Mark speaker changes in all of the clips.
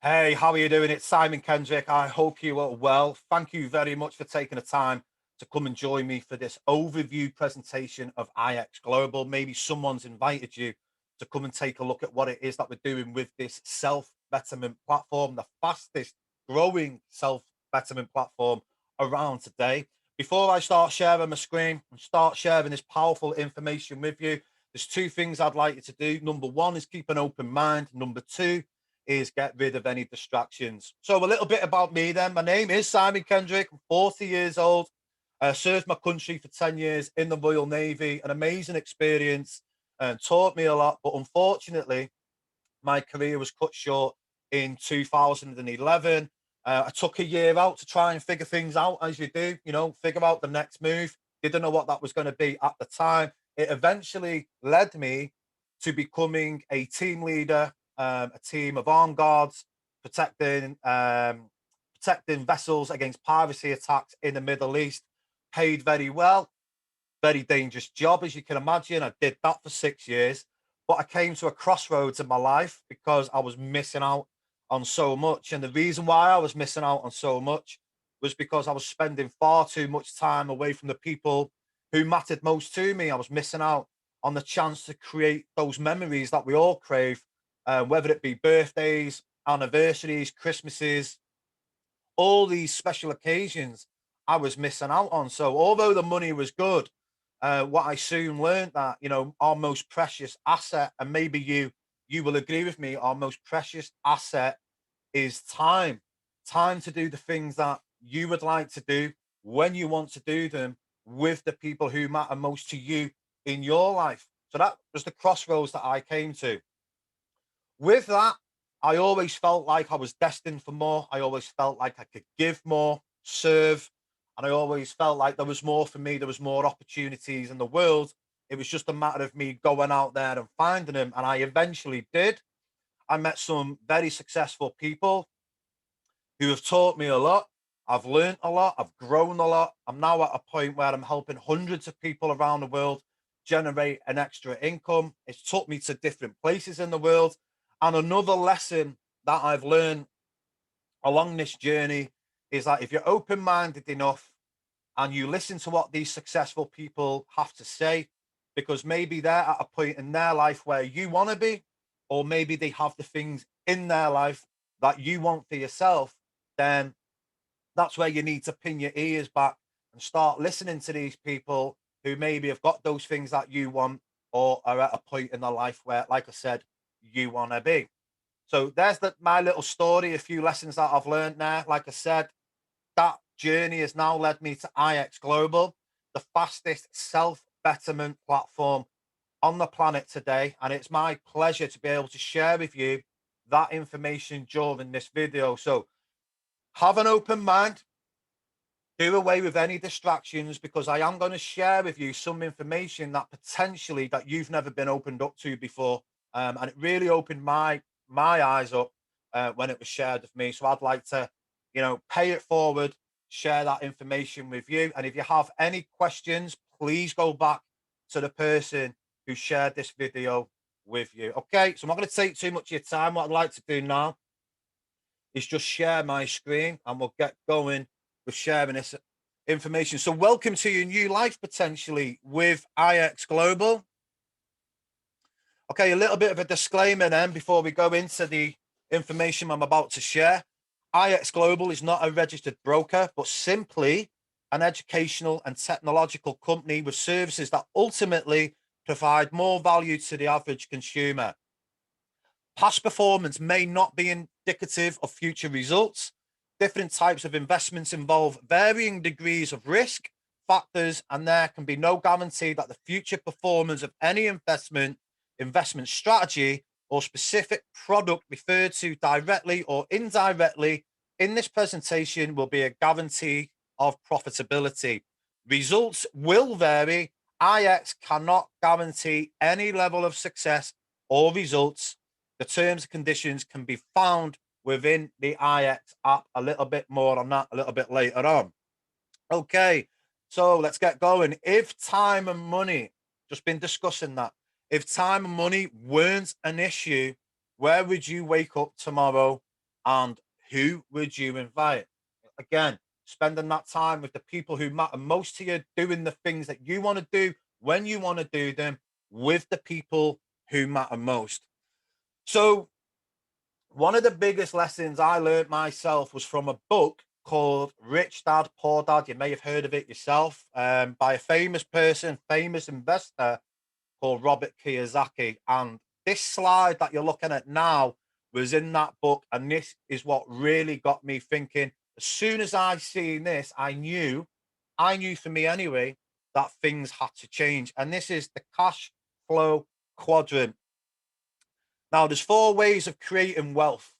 Speaker 1: Hey, how are you doing? It's Simon Kendrick. I hope you are well. Thank you very much for taking the time to come and join me for this overview presentation of IX Global. Maybe someone's invited you to come and take a look at what it is that we're doing with this self betterment platform, the fastest growing self betterment platform around today. Before I start sharing my screen and start sharing this powerful information with you, there's two things I'd like you to do. Number one is keep an open mind. Number two is get rid of any distractions. So a little bit about me then. My name is Simon Kendrick. I'm 40 years old. Served my country for 10 years in the Royal Navy, an amazing experience and taught me a lot. But unfortunately, my career was cut short in 2011. I took a year out to try and figure things out, as you do, figure out the next move. Didn't know what that was going to be at the time. It eventually led me to becoming a team leader, a team of armed guards protecting vessels against piracy attacks in the Middle East. Paid very well, very dangerous job, as you can imagine. I did that for 6 years, but I came to a crossroads in my life because I was missing out on so much. And the reason why I was missing out on so much was because I was spending far too much time away from the people who mattered most to me. I was missing out on the chance to create those memories that we all crave, whether it be birthdays, anniversaries, Christmases, all these special occasions I was missing out on. So although the money was good, what I soon learned that our most precious asset, and maybe you will agree with me, our most precious asset is time. Time to do the things that you would like to do when you want to do them with the people who matter most to you in your life. So that was the crossroads that I came to. With that, I always felt like I was destined for more. I always felt like I could give more, serve, and I always felt like there was more for me. There was more opportunities in the world. It was just a matter of me going out there and finding them, and I eventually did. I met some very successful people who have taught me a lot. I've learned a lot. I've grown a lot. I'm now at a point where I'm helping hundreds of people around the world generate an extra income. It's took me to different places in the world. And another lesson that I've learned along this journey is that if you're open minded enough and you listen to what these successful people have to say, because maybe they're at a point in their life where you want to be, or maybe they have the things in their life that you want for yourself, then that's where you need to pin your ears back and start listening to these people who maybe have got those things that you want or are at a point in their life where, like I said, you want to be. So there's my little story, a few lessons that I've learned there. Like I said, that journey has now led me to IX Global, the fastest self betterment platform on the planet today. And it's my pleasure to be able to share with you that information during this video. So have an open mind, do away with any distractions, because I am going to share with you some information that potentially that you've never been opened up to before. And it really opened my eyes up when it was shared with me. So I'd like to, pay it forward, share that information with you. And if you have any questions, please go back to the person who shared this video with you. Okay, so I'm not going to take too much of your time. What I'd like to do now is just share my screen and we'll get going with sharing this information. So welcome to your new life potentially with IX Global. Okay, a little bit of a disclaimer then before we go into the information I'm about to share. IX Global is not a registered broker, but simply an educational and technological company with services that ultimately provide more value to the average consumer. Past performance may not be indicative of future results. Different types of investments involve varying degrees of risk factors, and there can be no guarantee that the future performance of any investment strategy, or specific product referred to directly or indirectly in this presentation will be a guarantee of profitability. Results will vary. IX cannot guarantee any level of success or results. The terms and conditions can be found within the IX app. A little bit more on that a little bit later on. Okay, so let's get going. If time and money, just been discussing that. If time and money weren't an issue, where would you wake up tomorrow And who would you invite? Again, spending that time with the people who matter most to you, doing the things that you want to do when you want to do them with the people who matter most. So, one of the biggest lessons I learned myself was from a book called Rich Dad, Poor Dad. You may have heard of it yourself, by a famous person, famous investor called Robert Kiyosaki. And this slide that you're looking at now was in that book. And this is what really got me thinking. As soon as I seen this, I knew for me anyway, that things had to change. And this is the cash flow quadrant. Now, there's four ways of creating wealth.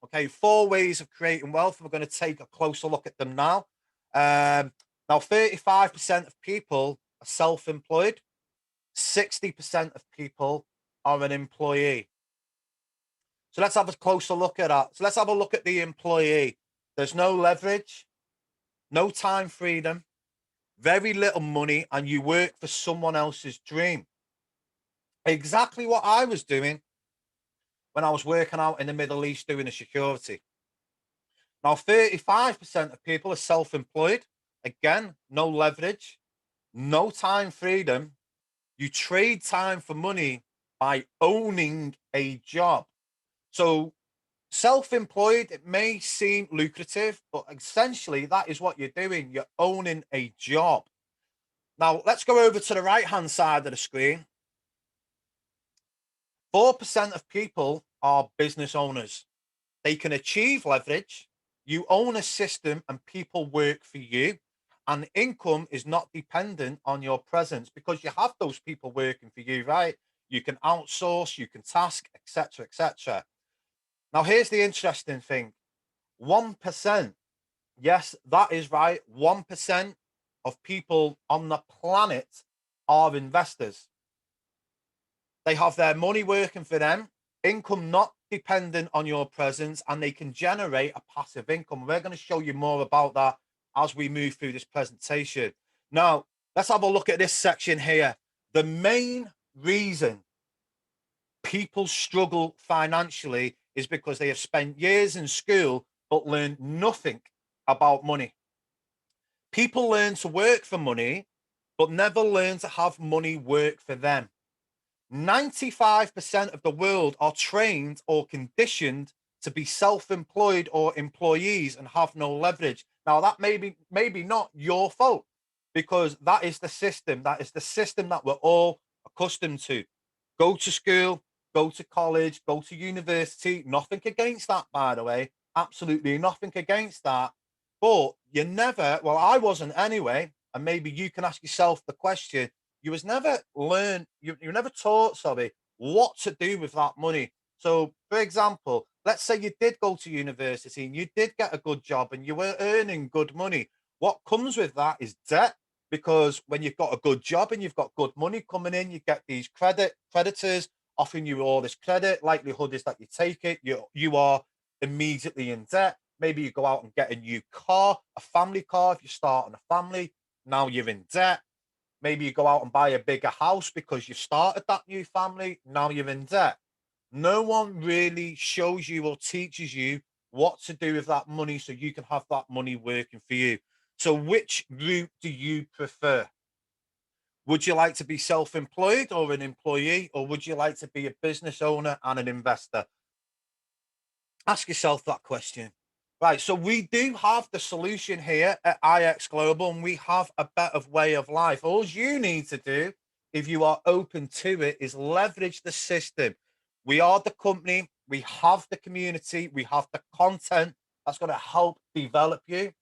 Speaker 1: Okay, four ways of creating wealth. We're going to take a closer look at them now. Now, 35% of people are self-employed. 60% of people are an employee. So let's have a closer look at that. So let's have a look at the employee. There's no leverage, no time freedom, very little money, and you work for someone else's dream. Exactly what I was doing when I was working out in the Middle East doing a security. Now, 35% of people are self-employed. Again, no leverage, no time freedom. You trade time for money by owning a job. So, self-employed, it may seem lucrative, but essentially that is what you're doing. You're owning a job. Now, let's go over to the right-hand side of the screen. 4% of people are business owners. They can achieve leverage. You own a system and people work for you. And income is not dependent on your presence because you have those people working for you, right? You can outsource, you can task, etc., etc. Now, here's the interesting thing. 1%, yes, that is right. 1% of people on the planet are investors. They have their money working for them, income not dependent on your presence, and they can generate a passive income. We're going to show you more about that as we move through this presentation. Now, let's have a look at this section here. The main reason people struggle financially is because they have spent years in school but learned nothing about money. People learn to work for money, but never learn to have money work for them. 95% of the world are trained or conditioned to be self-employed or employees and have no leverage. Now, that maybe not your fault because that is the system. That is the system that we're all accustomed to. Go to school, go to college, go to university. Nothing against that, by the way. Absolutely nothing against that. But you never, well, I wasn't anyway, and maybe you can ask yourself the question, you was never learn, you were never taught, sorry, what to do with that money. So, for example, let's say you did go to university and you did get a good job and you were earning good money. What comes with that is debt, because when you've got a good job and you've got good money coming in, you get these creditors offering you all this credit. Likelihood is that you take it, you are immediately in debt. Maybe you go out and get a new car, a family car if you're starting a family. Now you're in debt. Maybe you go out and buy a bigger house because you started that new family. Now you're in debt. No one really shows you or teaches you what to do with that money so you can have that money working for you. So, which route do you prefer? Would you like to be self-employed or an employee, or would you like to be a business owner and an investor? Ask yourself that question. Right, so we do have the solution here at IXGlobal, and we have a better way of life. All you need to do, if you are open to it, is leverage the system. We are the company, we have the community, we have the content that's going to help develop you.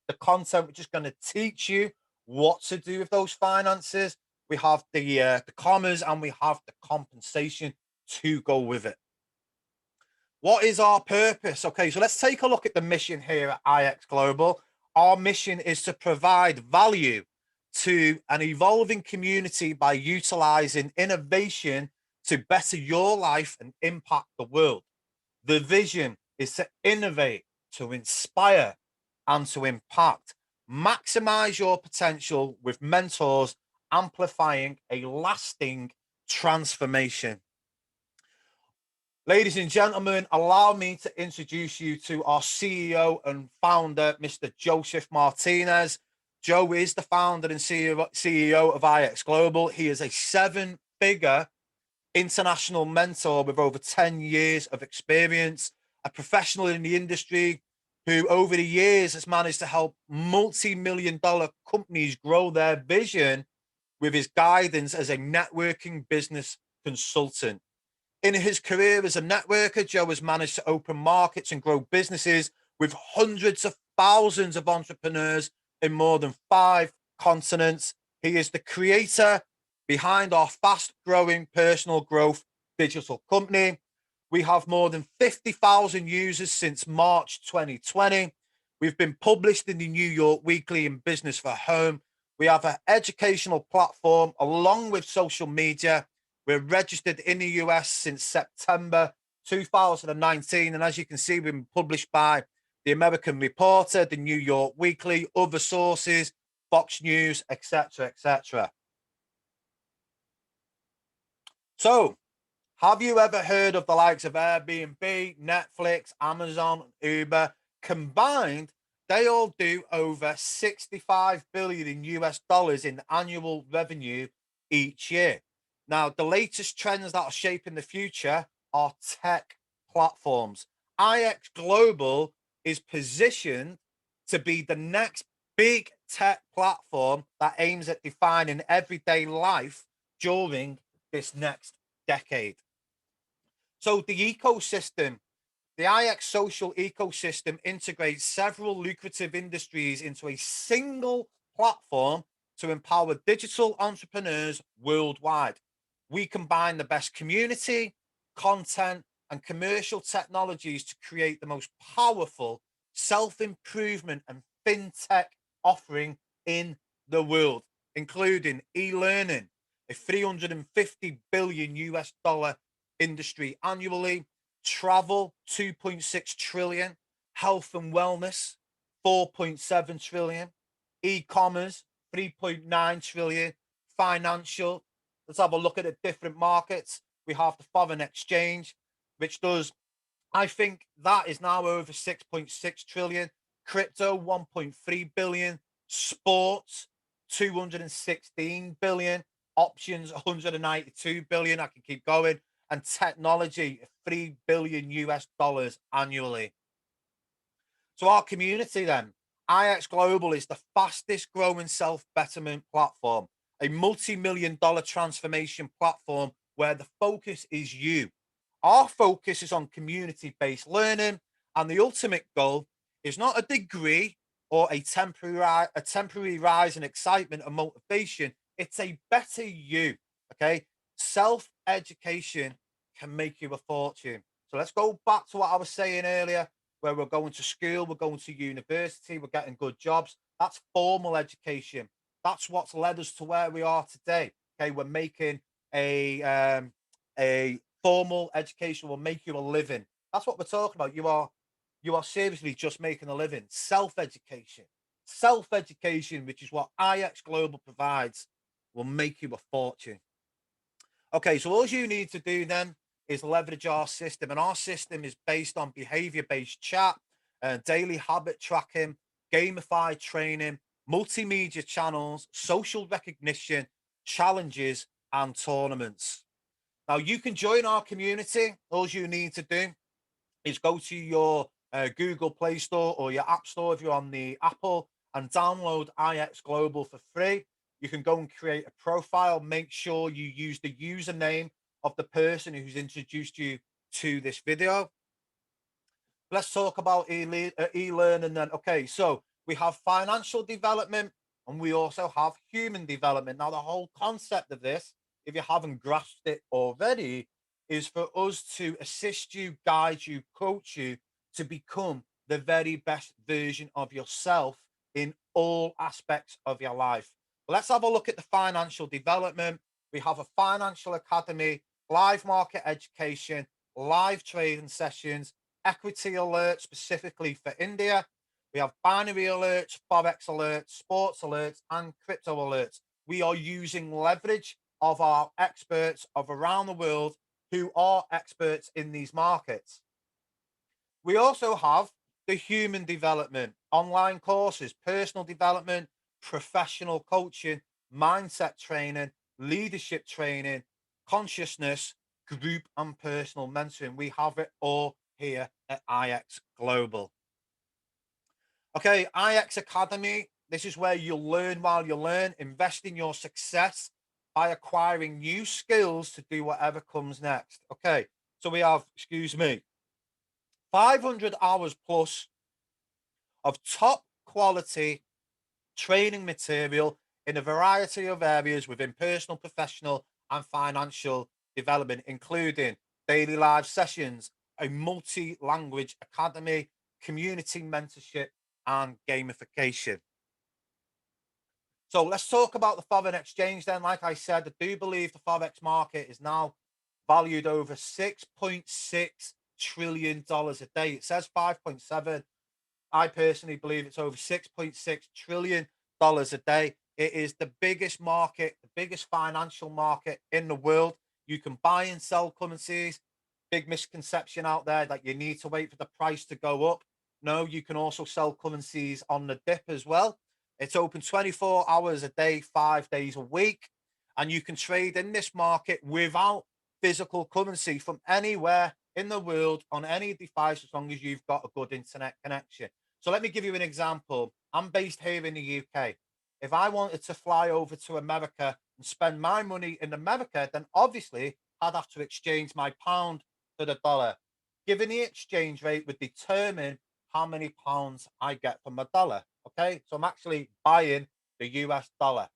Speaker 1: The content which is going to teach you what to do with those finances. We have the commas and we have the compensation to go with it. What is our purpose? Okay, so let's take a look at the mission here at IXGlobal. Our mission is to provide value to an evolving community by utilizing innovation to better your life and impact the world. The vision is to innovate, to inspire, and to impact. Maximize your potential with mentors, amplifying a lasting transformation. Ladies and gentlemen, allow me to introduce you to our CEO and founder, Mr. Joseph Martinez. Joe is the founder and CEO of IXGlobal. He is a seven-figure international mentor with over 10 years of experience, a professional in the industry who over the years has managed to help multi-million dollar companies grow their vision with his guidance as a networking business consultant. In his career as a networker, Joe has managed to open markets and grow businesses with hundreds of thousands of entrepreneurs in more than 5 continents. He is the creator behind our fast growing personal growth digital company. We have more than 50,000 users since March 2020. We've been published in the New York Weekly and Business for Home. We have an educational platform along with social media. We're registered in the US since September 2019. And as you can see, we've been published by the American Reporter, the New York Weekly, other sources, Fox News, etc., etc. So, have you ever heard of the likes of Airbnb, Netflix, Amazon, Uber? Combined, they all do over 65 billion in US dollars in annual revenue each year. Now, the latest trends that are shaping the future are tech platforms. IX Global is positioned to be the next big tech platform that aims at defining everyday life during this next decade. So the ecosystem, the IX social ecosystem integrates several lucrative industries into a single platform to empower digital entrepreneurs worldwide. We combine the best community, content, and commercial technologies to create the most powerful self-improvement and fintech offering in the world, including e-learning, a 350 billion US dollar industry annually, travel 2.6 trillion, health and wellness 4.7 trillion, e-commerce 3.9 trillion, financial. Let's have a look at the different markets. We have the foreign exchange, which does, I think that is now over 6.6 trillion, crypto 1.3 billion, sports 216 billion, options 192 billion. I can keep going. And technology 3 billion US dollars annually. So our community then, IX Global is the fastest growing self-betterment platform, a multi-million dollar transformation platform where the focus is you. Our focus is on community-based learning, and the ultimate goal is not a degree or a temporary rise in excitement and motivation. It's a better you. Okay, self-education can make you a fortune. So let's go back to what I was saying earlier, where we're going to school, we're going to university, we're getting good jobs. That's formal education. That's what's led us to where we are today. Okay, we're making a formal education will make you a living. That's what we're talking about. You are seriously just making a living. Self-education. Self-education, which is what IX Global provides, will make you a fortune. Okay, so all you need to do then is leverage our system, and our system is based on behavior-based chat, daily habit tracking, gamified training, multimedia channels, social recognition, challenges, and tournaments. Now, you can join our community. All you need to do is go to your Google Play Store or your App Store if you're on the Apple and download IX Global for free. You can go and create a profile. Make sure you use the username of the person who's introduced you to this video. Let's talk about e-learning then. Okay, so we have financial development and we also have human development. Now, the whole concept of this, if you haven't grasped it already, is for us to assist you, guide you, coach you to become the very best version of yourself in all aspects of your life. Let's have a look at the financial development. We have a financial academy, live market education, live trading sessions, equity alerts specifically for India. We have binary alerts, forex alerts, sports alerts, and crypto alerts. We are using leverage of our experts of around the world who are experts in these markets. We also have the human development, online courses, personal development, professional coaching, mindset training, leadership training, consciousness, group and personal mentoring. We have it all here at IX Global. Okay, IX Academy. This is where you'll learn while you learn, invest in your success by acquiring new skills to do whatever comes next. Okay, so we have, excuse me, 500 hours plus of top quality training material in a variety of areas within personal, professional, and financial development, including daily live sessions, a multi language academy, community mentorship, and gamification. So let's talk about the foreign exchange then. Like I said, I do believe the forex market is now valued over $6.6 trillion a day. It says 5.7. I personally believe it's over $6.6 trillion a day. It is the biggest market, the biggest financial market in the world. You can buy and sell currencies. Big misconception out there that you need to wait for the price to go up. No, you can also sell currencies on the dip as well. It's open 24 hours a day, 5 days a week. And you can trade in this market without physical currency from anywhere in the world on any device, as long as you've got a good internet connection. So let me give you an example. I'm based here in the UK. If I wanted to fly over to America and spend my money in America, then obviously I'd have to exchange my pound for the dollar. Given the exchange rate would determine how many pounds I get from a dollar. Okay, so I'm actually buying the US dollar.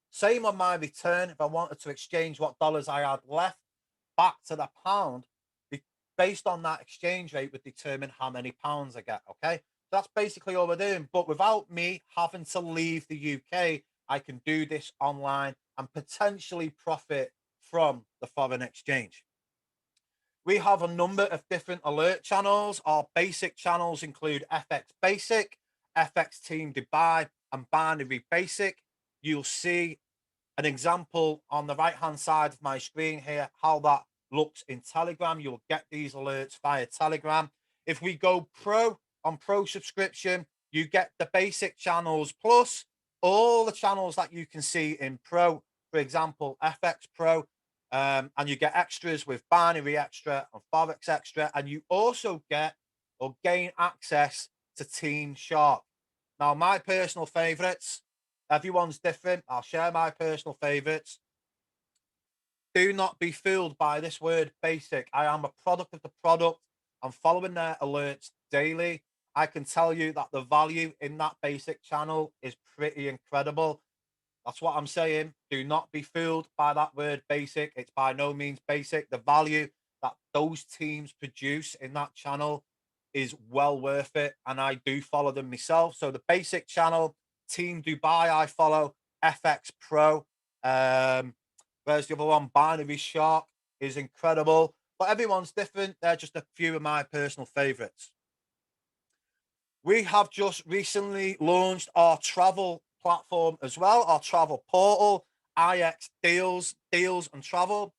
Speaker 1: Same on my return. If I wanted to exchange what dollars I had left back to the pound, based on that exchange rate would determine how many pounds I get. Okay, so that's basically all we're doing. But without me having to leave the UK, I can do this online and potentially profit from the foreign exchange. We have a number of different alert channels. Our basic channels include FX Basic, FX Team Dubai, and Binary Basic. You'll see an example on the right hand side of my screen here, how that looks in Telegram. You'll get these alerts via Telegram. If we go pro on pro subscription, you get the basic channels plus all the channels that you can see in pro, for example, FX Pro. And you get extras with Binary Extra and Forex Extra. And you also get or gain access to Team Shark. Now, my personal favorites, everyone's different. I'll share my personal favorites. Do not be fooled by this word basic. I am a product of the product. I'm following their alerts daily. I can tell you that the value in that basic channel is pretty incredible. That's what I'm saying. Do not be fooled by that word basic. It's by no means basic. The value that those teams produce in that channel is well worth it. And I do follow them myself. So the basic channel, Team Dubai, I follow, FX Pro. Whereas the other one, Binary Shark, is incredible. But everyone's different. They're just a few of my personal favorites. We have just recently launched our travel platform as well, our travel portal, IX Deals and Travel.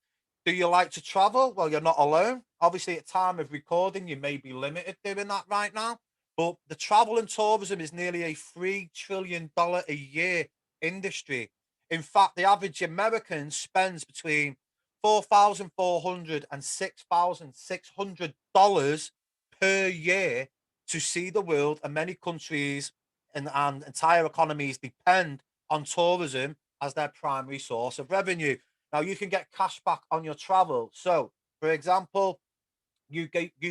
Speaker 1: Do you like to travel? Well, you're not alone. Obviously, at time of recording, you may be limited doing that right now. But the travel and tourism is nearly a $3 trillion a year industry. In fact, the average American spends between $4,400 and $6,600 per year to see the world, and many countries and entire economies depend on tourism as their primary source of revenue. Now, you can get cash back on your travel. So, for example, you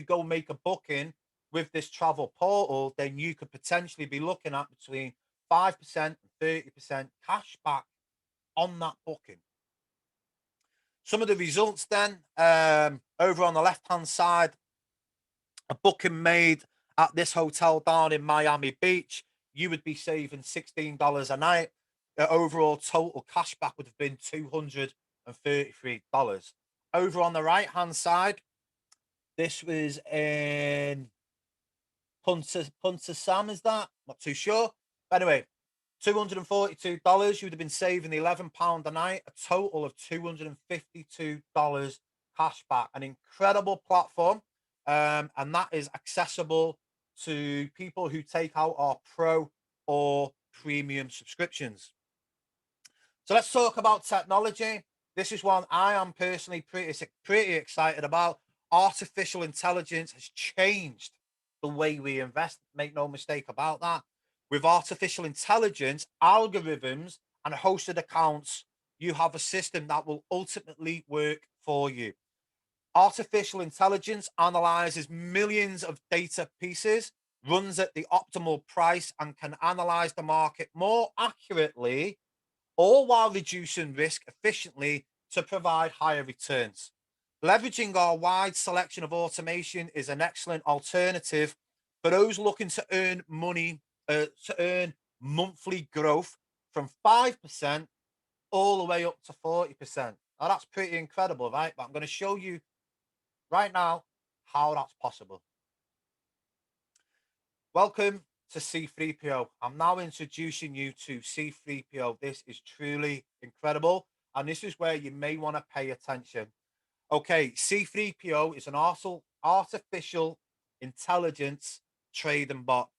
Speaker 1: go make a booking with this travel portal, then you could potentially be looking at between 5% and 30% cash back on that booking. Some of the results then, over on the left-hand side, a booking made at this hotel down in Miami Beach, you would be saving $16 a night. The overall total cashback would have been $233. Over on the right-hand side, this was in Punta Sam, is that? Not too sure. But anyway, $242, you would have been saving £11 a night, a total of $252 cashback, an incredible platform, and that is accessible to people who take out our pro or premium subscriptions. So let's talk about technology. This is one I am personally pretty excited about. Artificial intelligence has changed the way we invest. Make no mistake about that. With artificial intelligence, algorithms, and hosted accounts, you have a system that will ultimately work for you. Artificial intelligence analyzes millions of data pieces, runs at the optimal price, and can analyze the market more accurately, all while reducing risk efficiently to provide higher returns. Leveraging our wide selection of automation is an excellent alternative for those looking to earn money, to earn monthly growth from 5% all the way up to 40%. Now, that's pretty incredible, right? But I'm going to show you right now how that's possible. Welcome to C3PO. I'm now introducing you to C3PO. This is truly incredible, and this is where you may want to pay attention. Okay, C3PO is an artificial intelligence trading bot.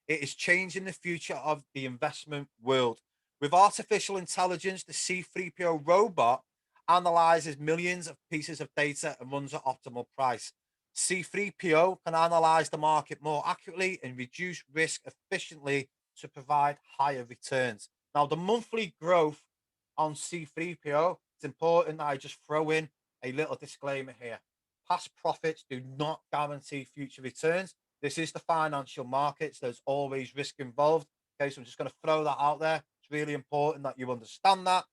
Speaker 1: It is changing the future of the investment world. With artificial intelligence, the C3PO robot analyzes millions of pieces of data and runs at optimal price. C3PO can analyze the market more accurately and reduce risk efficiently to provide higher returns. Now, the monthly growth on C3PO, it's important that I just throw in a little disclaimer here. Past profits do not guarantee future returns. This is the financial markets. There's always risk involved. Okay, so I'm just going to throw that out there. It's really important that you understand that.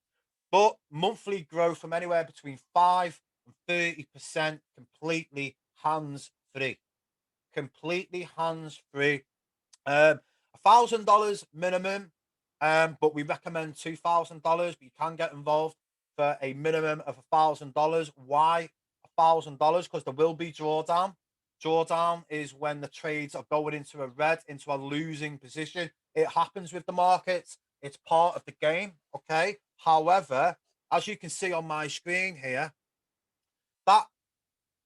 Speaker 1: But monthly growth from anywhere between 5 and 30% completely hands free. Completely hands free. $1,000 minimum, but we recommend $2,000. But you can get involved for a minimum of $1,000. Why $1,000? Because there will be drawdown. Drawdown is when the trades are going into a red, into a losing position. It happens with the markets. It's part of the game. Okay. However, as you can see on my screen here, that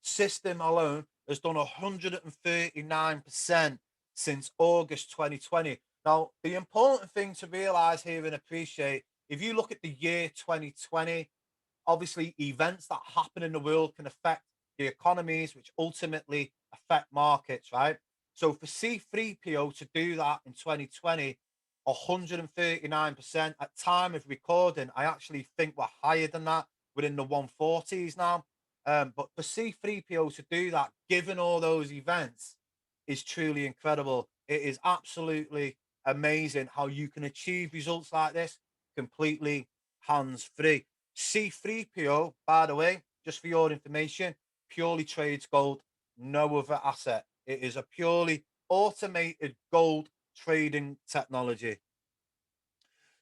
Speaker 1: system alone has done 139% since August 2020. Now, the important thing to realize here and appreciate, if you look at the year 2020, obviously events that happen in the world can affect the economies, which ultimately affect markets, right? So for C3PO to do that in 2020, 139% at time of recording, I actually think we're higher than that. We're in the 140s now. But for C3PO to do that, given all those events, is truly incredible. It is absolutely amazing how you can achieve results like this completely hands free. C3PO, by the way, just for your information, purely trades gold, no other asset. It is a purely automated gold trading technology.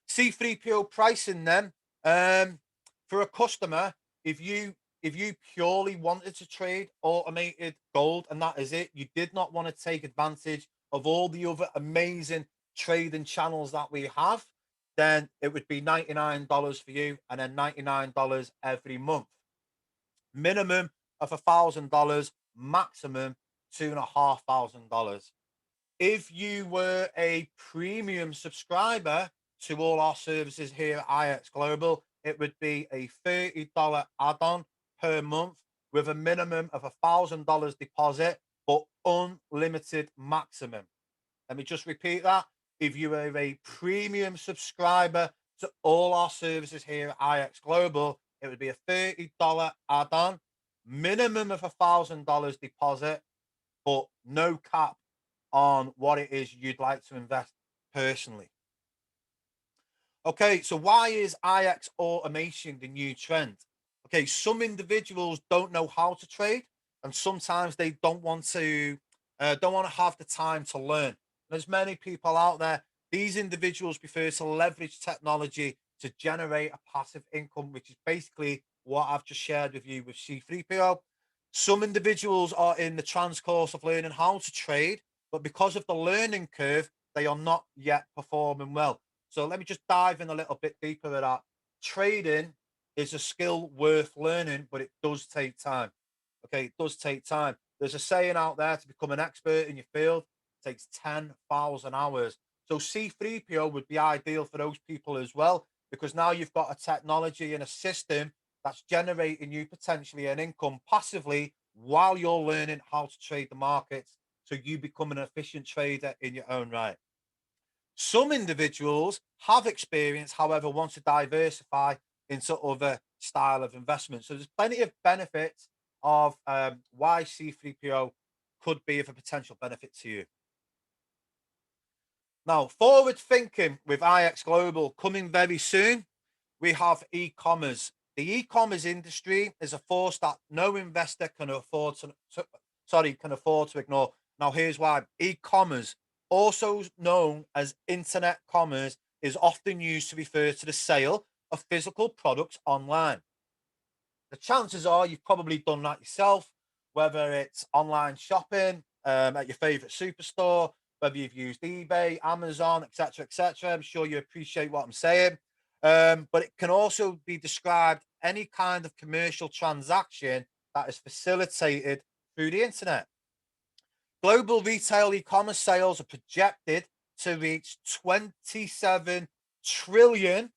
Speaker 1: C3PO pricing then, for a customer, if you purely wanted to trade automated gold and that is it, you did not want to take advantage of all the other amazing trading channels that we have, then it would be $99 for you and then $99 every month. Minimum of $1,000, maximum $2,500. If you were a premium subscriber to all our services here at IXGlobal, it would be a $30 add-on per month with a minimum of $1,000 deposit, but unlimited maximum. Let me just repeat that. If you are a premium subscriber to all our services here at IXGlobal, it would be a $30 add-on, minimum of $1,000 deposit, but no cap on what it is you'd like to invest personally. Okay, so why is IX automation the new trend? Okay, some individuals don't know how to trade, and sometimes they don't want to have the time to learn. There's many people out there. These individuals prefer to leverage technology to generate a passive income, which is basically what I've just shared with you with C3PO. Some individuals are in the trans course of learning how to trade, but because of the learning curve, they are not yet performing well. So let me just dive in a little bit deeper with that. Trading is a skill worth learning, but it does take time. Okay, it does take time. There's a saying out there, to become an expert in your field takes 10,000 hours. So C3PO would be ideal for those people as well, because now you've got a technology and a system that's generating you potentially an income passively while you're learning how to trade the markets. So you become an efficient trader in your own right. Some individuals have experience, however, want to diversify into other style of investment. So there's plenty of benefits of why C3PO could be of a potential benefit to you. Now, forward thinking with IX Global coming very soon, we have e-commerce. The e-commerce industry is a force that no investor can afford to ignore. Now, here's why. E-commerce, also known as internet commerce, is often used to refer to the sale of physical products online. The chances are you've probably done that yourself, whether it's online shopping at your favorite superstore, whether you've used eBay, Amazon, etc., etc. I'm sure you appreciate what I'm saying. But it can also be described any kind of commercial transaction that is facilitated through the internet. Global retail e-commerce sales are projected to reach 27 trillion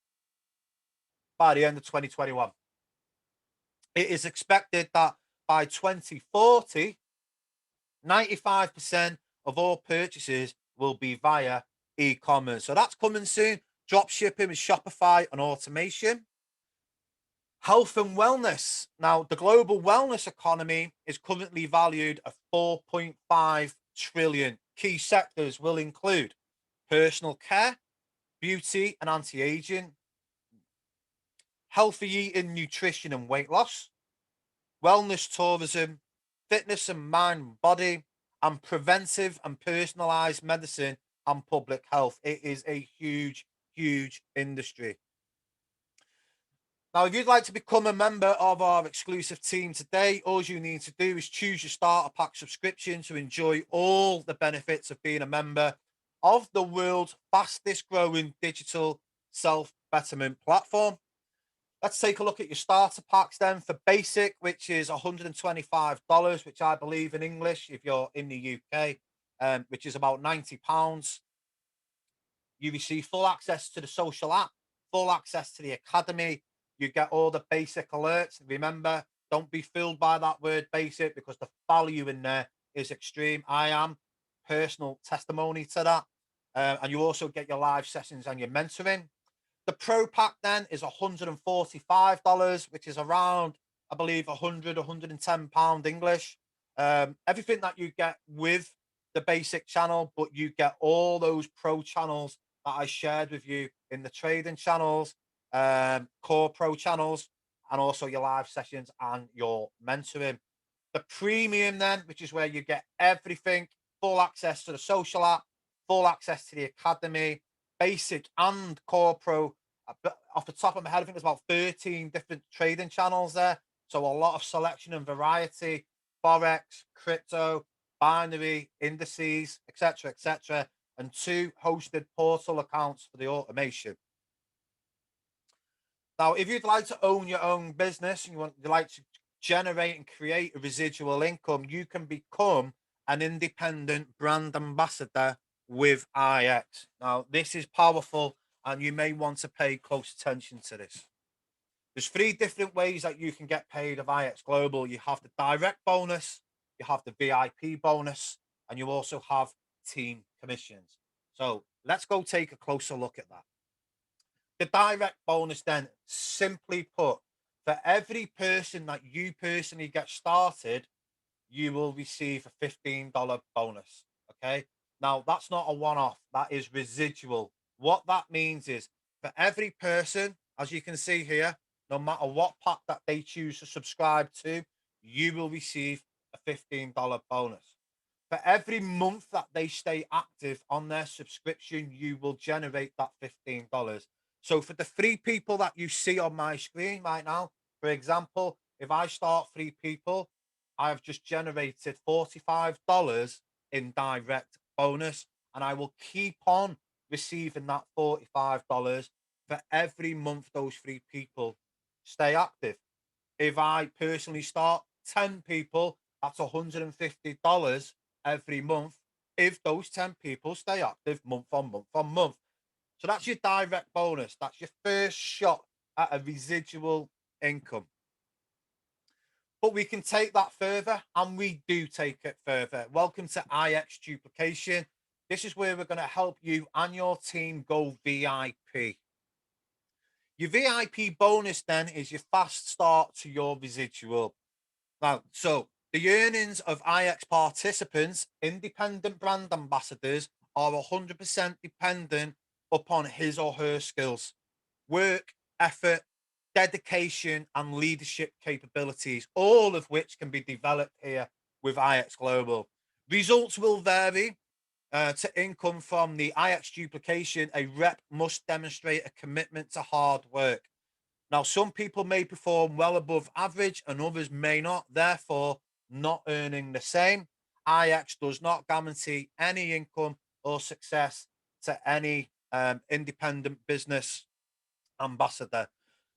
Speaker 1: by the end of 2021. It is expected that by 2040, 95% of all purchases will be via e-commerce. So that's coming soon. Drop shipping with Shopify and automation. Health and wellness. Now, the global wellness economy is currently valued at 4.5 trillion. Key sectors will include personal care, beauty and anti-aging, healthy eating, nutrition and weight loss, wellness tourism, fitness and mind and body, and preventive and personalized medicine and public health. It is a huge, huge industry. Now, if you'd like to become a member of our exclusive team today, all you need to do is choose your starter pack subscription to enjoy all the benefits of being a member of the world's fastest growing digital self betterment platform. Let's take a look at your starter packs then. For basic, which is $125, which I believe in English, if you're in the UK, which is about £90, you receive full access to the social app, full access to the academy. You get all the basic alerts. Remember, don't be fooled by that word basic, because the value in there is extreme. I am personal testimony to that. And you also get your live sessions and your mentoring. The Pro Pack then is $145, which is around, I believe, 100, £110 English. Everything that you get with the basic channel, but you get all those pro channels that I shared with you in the trading channels, core pro channels, and also your live sessions and your mentoring. The premium then, which is where you get everything, full access to the social app, full access to the academy, basic and core pro. Off the top of my head, I think there's about 13 different trading channels there. So a lot of selection and variety, forex, crypto, binary, indices, etc., etc., and 2 hosted portal accounts for the automation. Now, if you'd like to own your own business and you like to generate and create a residual income, you can become an independent brand ambassador with IX. Now, this is powerful, and you may want to pay close attention to this. There's 3 different ways that you can get paid of IX Global. You have the direct bonus, you have the VIP bonus, and you also have team commissions. So let's go take a closer look at that. The direct bonus then, simply put, for every person that you personally get started, you will receive a $15 bonus. Okay. Now, that's not a one-off, that is residual. What that means is, for every person, as you can see here, no matter what pack that they choose to subscribe to, you will receive a $15 bonus. For every month that they stay active on their subscription, you will generate that $15. So for the 3 people that you see on my screen right now, for example, if I start 3 people, I have just generated $45 in direct bonus, and I will keep on receiving that $45 for every month those 3 people stay active. If I personally start 10 people, that's $150 every month if those 10 people stay active month on month on month. So that's your direct bonus. That's your first shot at a residual income. But we can take that further, and we do take it further. Welcome to IX Duplication. This is where we're going to help you and your team go VIP. Your VIP bonus then is your fast start to your residual. Now, so the earnings of IX participants, independent brand ambassadors, are 100% dependent upon his or her skills, work, effort, dedication, and leadership capabilities, all of which can be developed here with IXGlobal. Results will vary. To income from the IX duplication, a rep must demonstrate a commitment to hard work. Now, some people may perform well above average and others may not, therefore, not earning the same. IX does not guarantee any income or success to any independent business ambassador.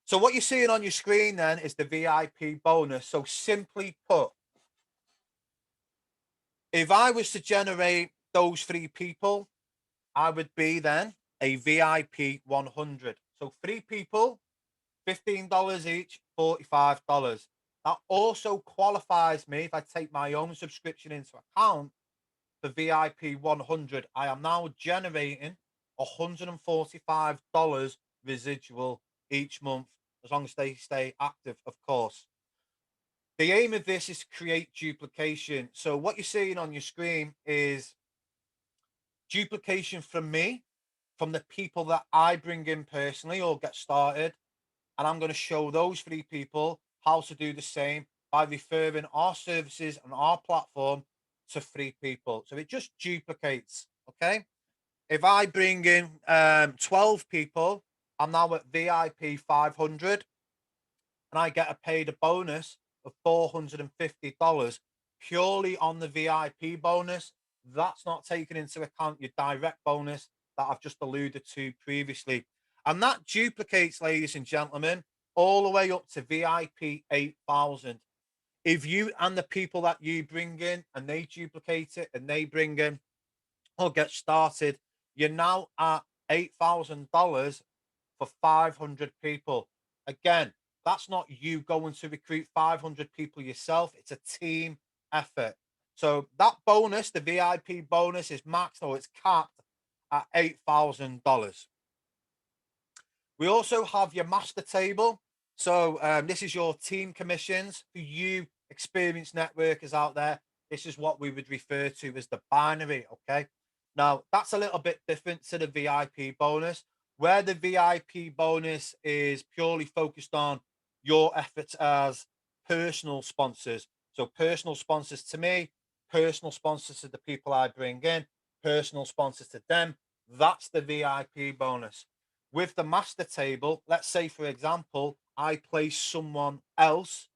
Speaker 1: So, what you're seeing on your screen then is the VIP bonus. So, simply put, if I was to generate those three people, I would be then a VIP 100. So, three people, $15 each, $45. That also qualifies me if I take my own subscription into account for VIP 100. I am now generating $145 residual each month, as long as they stay active, of course. The aim of this is to create duplication. So, what you're seeing on your screen is duplication from me, from the people that I bring in personally or get started. And I'm going to show those three people how to do the same by referring our services and our platform to three people. So it just duplicates. Okay. If I bring in 12 people, I'm now at VIP 500 and I get paid a bonus of $450 purely on the VIP bonus. That's not taken into account your direct bonus that I've just alluded to previously. And that duplicates, ladies and gentlemen, all the way up to VIP 8,000. If you and the people that you bring in and they duplicate it and they bring in or get started, you're now at $8,000 for 500 people. Again, that's not you going to recruit 500 people yourself. It's a team effort. So that bonus, the VIP bonus, is maxed or it's capped at $8,000. We also have your master table. So this is your team commissions for you experienced networkers out there. This is what we would refer to as the binary. Okay. Now that's a little bit different to the VIP bonus, where the VIP bonus is purely focused on your efforts as personal sponsors. So personal sponsors to me, personal sponsors to the people I bring in, personal sponsors to them. That's the VIP bonus. With the master table, let's say, for example, I place someone else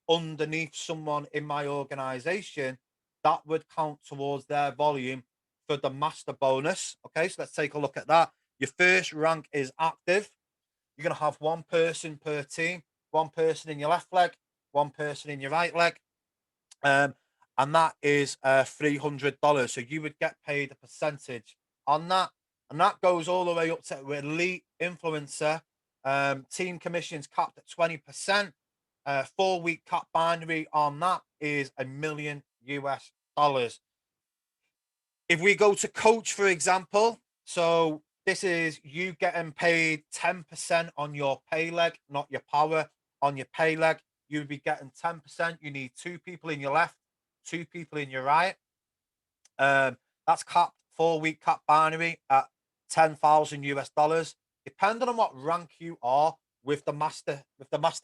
Speaker 1: underneath someone in my organization, that would count towards their volume for the master bonus. Okay, so let's take a look at that. Your first rank is active. You're going to have one person per team, one person in your left leg, one person in your right leg. And that is $300. So you would get paid a percentage on that. And that goes all the way up to elite influencer. Team commissions capped at 20%. 4-week cap binary on that is $1 million US. If we go to coach, for example, so this is you getting paid 10% on your pay leg, not your power. On your pay leg, you'd be getting 10%. You need two people in your left, two people in your right. That's capped 4-week cap binary at 10,000 US. Depending on what rank you are with the master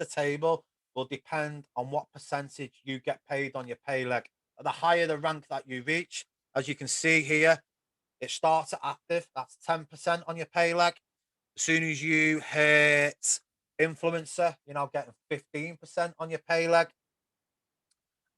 Speaker 1: table, will depend on what percentage you get paid on your pay leg. The higher the rank that you reach, as you can see here, it starts at active. That's 10% on your pay leg. As soon as you hit influencer, you're now getting 15% on your pay leg.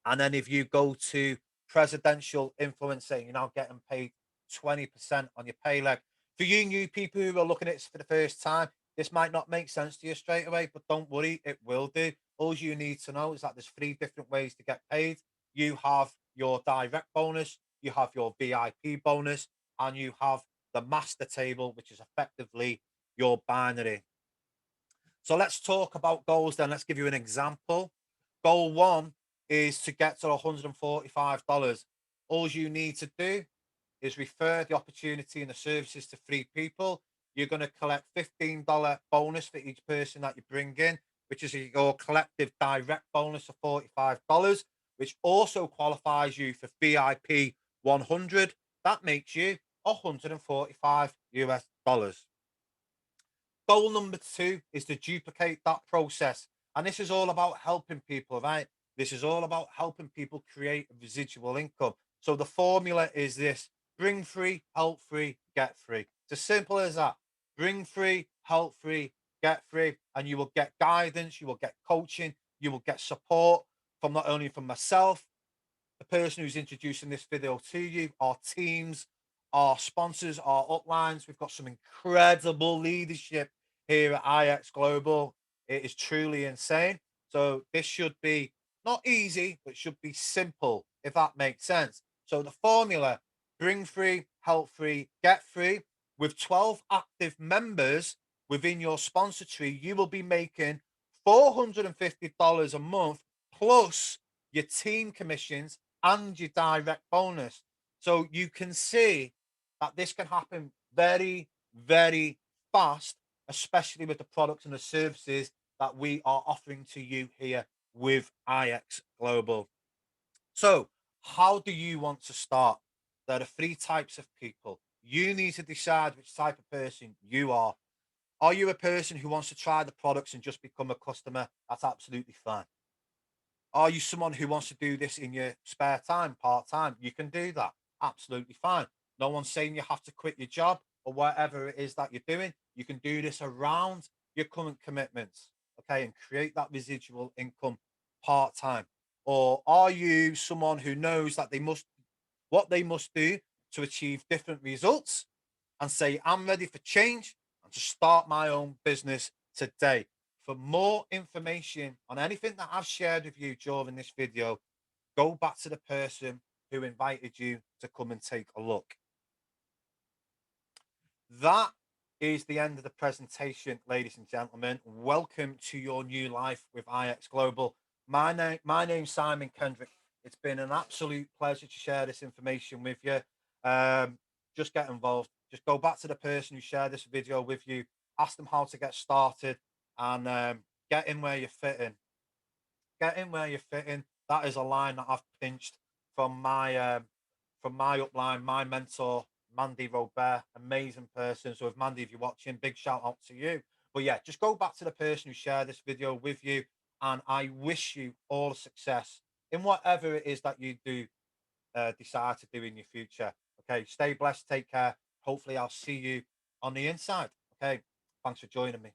Speaker 1: And then if you go to presidential influencer, you're now getting paid 20% on your pay leg. For you new people who are looking at this for the first time, This might not make sense to you straight away, but don't worry, it will do. All you need to know is that there's three different ways to get paid. You have your direct bonus, you have your VIP bonus, and you have the master table, which is effectively your binary. So let's talk about goals then. Let's give you an example. Goal one is to get to $145. All you need to do is refer the opportunity and the services to three people. You're going to collect $15 bonus for each person that you bring in, which is your collective direct bonus of $45, which also qualifies you for VIP 100. That makes you 145 US dollars. Goal number two is to duplicate that process. And this is all about helping people, right? This is all about helping people create residual income. So the formula is this: bring free, help free, get free. It's as simple as that. Bring free, help free, get free. And you will get guidance, you will get coaching, you will get support from not only from myself, the person who's introducing this video to you, our teams, our sponsors, our uplines. We've got some incredible leadership here at IX Global. It is truly insane. So this should be not easy, but should be simple, if that makes sense. So the formula: bring free, help free, get free. With 12 active members within your sponsor tree, you will be making $450 a month plus your team commissions and your direct bonus. So you can see that this can happen very, very fast, especially with the products and the services that we are offering to you here with IX Global. So, how do you want to start? There are three types of people. You need to decide which type of person you are. Are you a person who wants to try the products and just become a customer? That's absolutely fine. Are you someone who wants to do this in your spare time, part time? You can do that. Absolutely fine. No one's saying you have to quit your job or whatever it is that you're doing. You can do this around your current commitments, okay, and create that residual income part time. Or are you someone who knows that they must what they must do to achieve different results and say, I'm ready for change and to start my own business today? For more information on anything that I've shared with you during this video, go back to the person who invited you to come and take a look. That is the end of the presentation, ladies and gentlemen. Welcome to your new life with IX Global. My name's Simon Kendrick. It's been an absolute pleasure to share this information with you. Just get involved. Just go back to the person who shared this video with you. Ask them how to get started and get in where you're fitting. Get in where you're fitting. That is a line that I've pinched from my upline, my mentor, Mandy Robert, amazing person. So if Mandy, if you're watching, big shout out to you. But yeah, just go back to the person who shared this video with you, and I wish you all the success in whatever it is that you do decide to do in your future. Okay, stay blessed, take care. Hopefully, I'll see you on the inside. Okay, thanks for joining me.